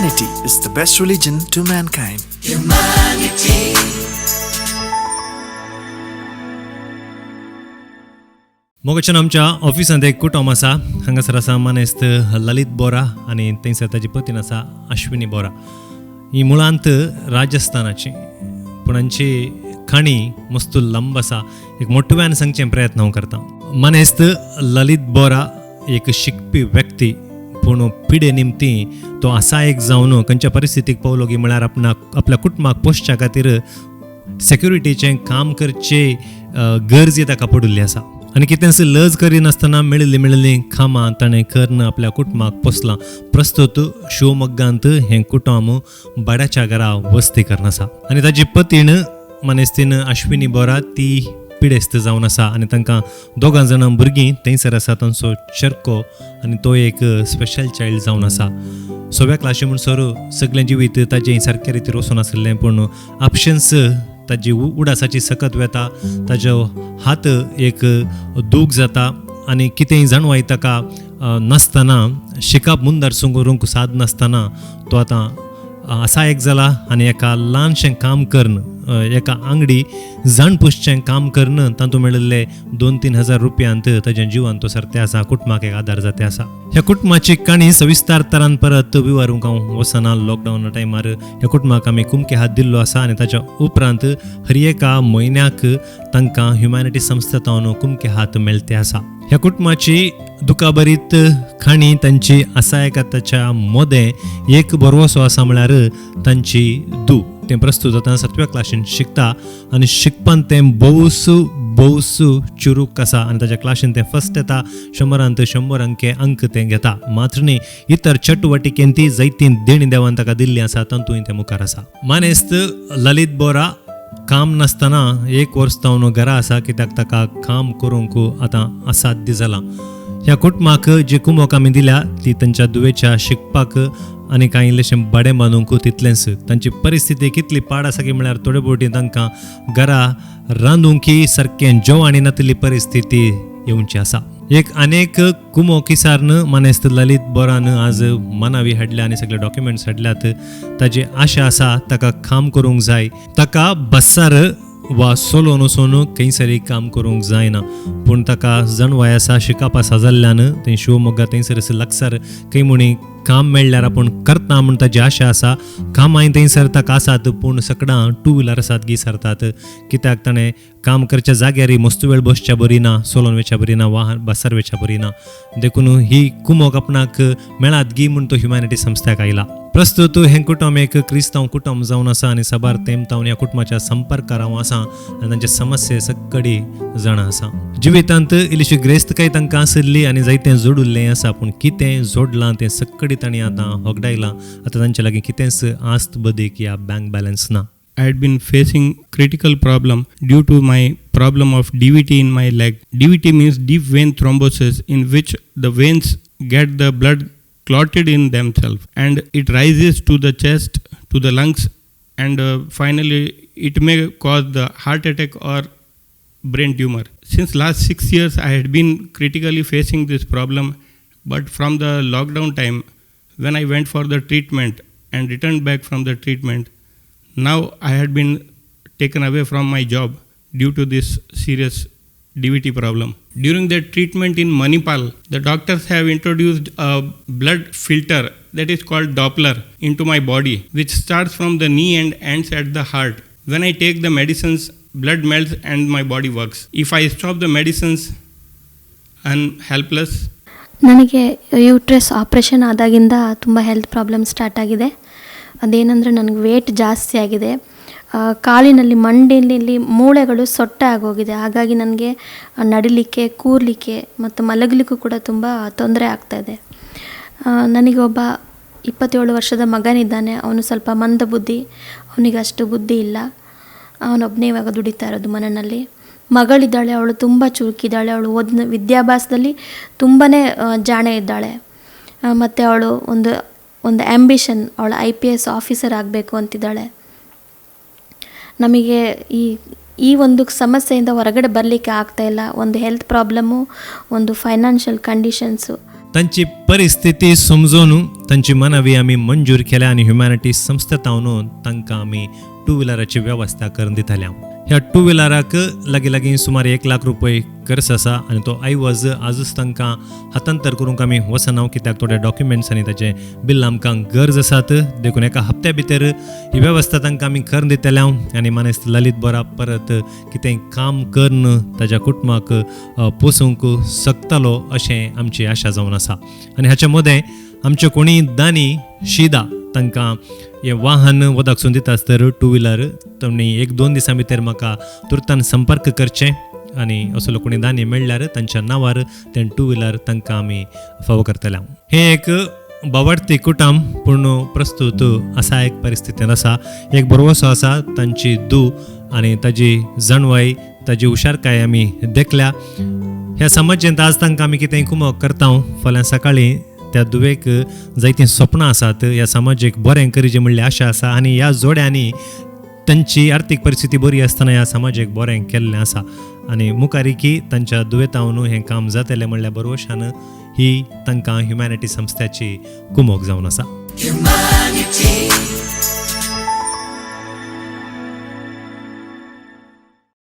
Humanity is the best religion to mankind. मोगच्यान आमच्या ऑफिसांत एक कुटुंब आसा. हांगासर आसा मानेस्त ललित बोरा आनी थंयसर ताजी पत्नी आसा अश्विनी बोरा. ही मुळांत राजस्थानाची, पूण हांची खाणी मस्त लंब आसा. एक मोठ्यान सांगचे प्रयत्न हांव करता. मानेस्त ललित बोरा एक शिकपी व्यक्ती, पूण पिडे निमती तो असा एक जावन खंयच्या परिस्थितीक पावलो की म्हळ्यार आपल्या कुटुंबाक पोसच्या खातीर सेक्युरिटीचें काम करचे गरजे ताका पडिल्ली आसा. आनी कितेंच लज करिनासतना मेळिल्ली कामां ताणें करून आपल्या कुटुंबाक पोसलां. प्रस्तुत शिवमोग्गांत हें कुटुंब भाड्याच्या घरा वस्ती करन आसा. आनी ताजी पत्नी मनेस्तीन अश्विनी बोरा ती पिडेस्त जावन आसा. आनी तांकां 2 जाणां भुरगीं थंयसर आसा. तांचो चर्को आनी तो एक स्पेशल चायल्ड जावन आसा. 6व्या क्लासी म्हणसर सगळें जिवीत ताजें सारके रितीन वचून आसलें, पूण आपशन्स ताजी उडासाची सकत वेता. ताजो हात एक दूख जाता आनी कितेंय जाणवाय ताका नासतना, शिकप मुंदार सुरूंक साद नासतना तो आतां असा एक जाला आनी एका ल्हानशें काम करन, एका आंगडी जाण पुसचें काम करन तातूंत मेळिल्ले 2-3 हजार रुपयांत ताज्या जिवान तो सरते आसा. कुटुंबाक एक आदार जाते आसा. ह्या कुटुंबाची काणी सविस्तार तरान परत विवरूंक हांव वचना. लॉकडावना टायमार ह्या कुटुंबाक आमी कुमके हात दिल्लो आसा आनी ताच्या उपरांत हर एका म्हयन्याक तांकां ह्युमॅनिटी संस्थेंतल्यान कुमके हात मेळते आसा. ह्या कुटुंबाची दुखाबरीत खाणी तांची आसा एका ताच्या मोदें एक बरोसो आसा म्हळ्यार तांची धूव. तें प्रस्तुत जाता 7व्या क्लासीन शिकता आनी शिकपान तें भोवूस चुरूक आसा. आनी ताच्या क्लासीन तें फर्स्ट येता. 100 अंक तें घेता. मात्र न्ही इतर चटवटिकेन ती जायतीं देणी देवान ताका दिल्लीं आसा, तातूंय तें मुखार आसा. मानेस्त ललित बोरा काम नासतना 1 वर्स जावन घरा आसा, कित्याक ताका काम करूंक आतां असाध्य जालां. ह्या कुटुंबाक जी कुमक आमी दिल्या ती तांच्या दुवेच्या शिकपाक आनी कांय इल्लेशें भाडें बांदूंक तितलेंच. तांची परिस्थिती कितली पाड आसा की म्हळ्यार थोडे फावटी तांकां घरा रांदूंकय सारकें जेवण नातली परिस्थिती येवची आसा. एक आनेक कुमोकिसारन मानेस्त ललित बोरान आज मनावी हाडल्या आनी सगळे डॉक्युमेंट्स हाडल्यात. ताजी आशा आसा ताका काम करूंक जाय. ताका बस्सार वा सोलोन वचून खंयसरी काम करूंक जायना, पूण ताका जणवाय आसा, शिकप आसा जाल्ल्यान थंय शिवमोग्गा थंयसर लागसार खंय म्हणी काम मेळ्ळ्यार आपूण करता म्हूण ताजी आशा आसा. कामांय थंयसर ताका आसात, पूण सगळां 2 व्हिलर आसात सरतात. कित्याक ताणें काम करच्या जाग्यार मस्त वेळ बसच्या बरी ना, सोलोन वेच्या बरी ना, वा बसार वेच्या बरी ना. देखून ही कुमक आपणाक मेळात गी म्हूण तो ह्युमॅनिटी संस्थेक आयला. प्रस्तुत हें कुटुंब एक क्रिस्तांव कुटुंब जावन आसा आनी साबार तेंमतावन ह्या कुटुंबाच्या संपर्कार हांव आसा आनी तांचे समस्ये सगळी जाणा आसा. जिवितांत इल्लीशी ग्रेस्तकाय तांकां आसली आनी जायतें जोडुल्लें आसा, पूण कितें जोडलां तें सगळी तांणी आतां होगडायलां. आतां तांचे लागीं कितेंच आस्त बदीक या बँक बॅलन्स ना. I had been facing critical problem due to my problem of DVT in my leg. DVT means deep vein thrombosis, in which the veins get the blood clotted in themselves and it rises to the chest, to the lungs, and finally it may cause the heart attack or brain tumor. Since last 6 years I had been critically facing this problem, but from the lockdown time when I went for the treatment and returned back from the treatment, now I had been taken away from my job due to this serious DVT problem. During the treatment in Manipal, the doctors have introduced a blood filter that is called Doppler into my body, which starts from the knee and ends at the heart. When I take the medicines, blood melts and my body works. If I stop the medicines, I'm helpless. ನನಗೆ uterus operation ಆದಾಗಿಂದ ತುಂಬ health problem start ಆಗಿದೆ. ಅದೇನೆಂದರೆ ನನಗೆ wait ಜಾಸ್ತಿ ಆಗಿದೆ. ಕಾಲಿನಲ್ಲಿ ಮಂಡಿಯಲ್ಲಿ ಮೂಳೆಗಳು ಸೊಟ್ಟ ಆಗೋಗಿದೆ. ಹಾಗಾಗಿ ನನಗೆ ನಡಿಲಿಕ್ಕೆ, ಕೂರಲಿಕ್ಕೆ ಮತ್ತು ಮಲಗಲಿಕ್ಕೂ ಕೂಡ ತುಂಬ ತೊಂದರೆ ಆಗ್ತಾಯಿದೆ. ನನಗೆ ಒಬ್ಬ 27 ವರ್ಷದ ಮಗನಿದ್ದಾನೆ. ಅವನು ಸ್ವಲ್ಪ ಮಂದ ಬುದ್ಧಿ, ಅವನಿಗೆ ಅಷ್ಟು ಬುದ್ಧಿ ಇಲ್ಲ. ಅವನೊಬ್ಬನೇ ಇವಾಗ ದುಡಿತಾ ಇರೋದು ಮನೆಯಲ್ಲಿ. ಮಗಳಿದ್ದಾಳೆ, ಅವಳು ತುಂಬ ಚುರುಕಿದ್ದಾಳೆ. ಅವಳು ವಿದ್ಯಾಭ್ಯಾಸದಲ್ಲಿ ತುಂಬಾ ಜಾಣೆ ಇದ್ದಾಳೆ. ಮತ್ತು ಅವಳು ಒಂದು ಆ್ಯಂಬಿಷನ್, ಅವಳು IPS ಆಫೀಸರ್ ಆಗಬೇಕು ಅಂತಿದ್ದಾಳೆ. ನಮಗೆ ಈ ಒಂದು ಸಮಸ್ಯೆಯಿಂದ ಹೊರಗಡೆ ಬರಲಿಕ್ಕೆ ಆಗ್ತಾಯಿಲ್ಲ. ಒಂದು ಹೆಲ್ತ್ ಪ್ರಾಬ್ಲಮ್ಮು, ಒಂದು ಫೈನಾನ್ಷಿಯಲ್ ಕಂಡೀಷನ್ಸು. तांची परिस्थिती समजून तांची मनावी आमी मंजूर केल्या आनी ह्युमॅनिटी संस्थेतावन तांकां आमी टू व्हिलराची वेवस्था करून दिताल्या. ह्या टू व्हिलराक लागीं सुमार 1 लाख रुपये खर्च आसा आनी तो आयवज आजूच तांकां हस्तांतर करूंक आमी वसना, कित्याक थोडे डॉक्युमेंट्स आनी ताचे बिल आमकां गरज आसात. देखून एका हप्त्या भितर ही वेवस्था तांकां आमी करून दितल्या आनी मानेस्त ललीत बोरा परत कितेंय काम करून ताच्या कुटुंबाक पोसूंक शकतलो अशें आमची आशा जावन आसा. आनी हाच्या मदें आमचे कोणी दानी शिदा तांकां हे वाहन वदाकसून दिता आसतर टू व्हिलर तुमी 1-2 दिसां भितर म्हाका तुर्तान संपर्क करचें आनी असो कोणी दानी मेळ्ळ्यार तांच्या नांवार तें टू व्हिलर तांकां आमी फावो करतले. हें एक बावडती कुटुंब पूण प्रस्तूत असा एक परिस्थितीन आसा. एक बरोसो आसा तांची धूव आनी ताजी जणवय, ताजी हुशारकाय आमी देखल्या. ह्या समाजांत आज तांकां आमी कितेंय कुमक करता. फाल्यां सकाळीं त्या दुवेक जायतीं स्वप्नां आसात. ह्या समाजाक बरें करीचें म्हणल्यार आशा आसा आनी ह्या जोड्यांनी तांची आर्थीक परिस्थिती बरी आसतना ह्या समाजाक बरें केल्लें आसा आनी मुखारीकी तांच्या दुयेंतावन हें काम जातलें म्हणल्यार बरोवशान ही तांकां ह्युमॅनिटी संस्थेची कुमक जावन आसा.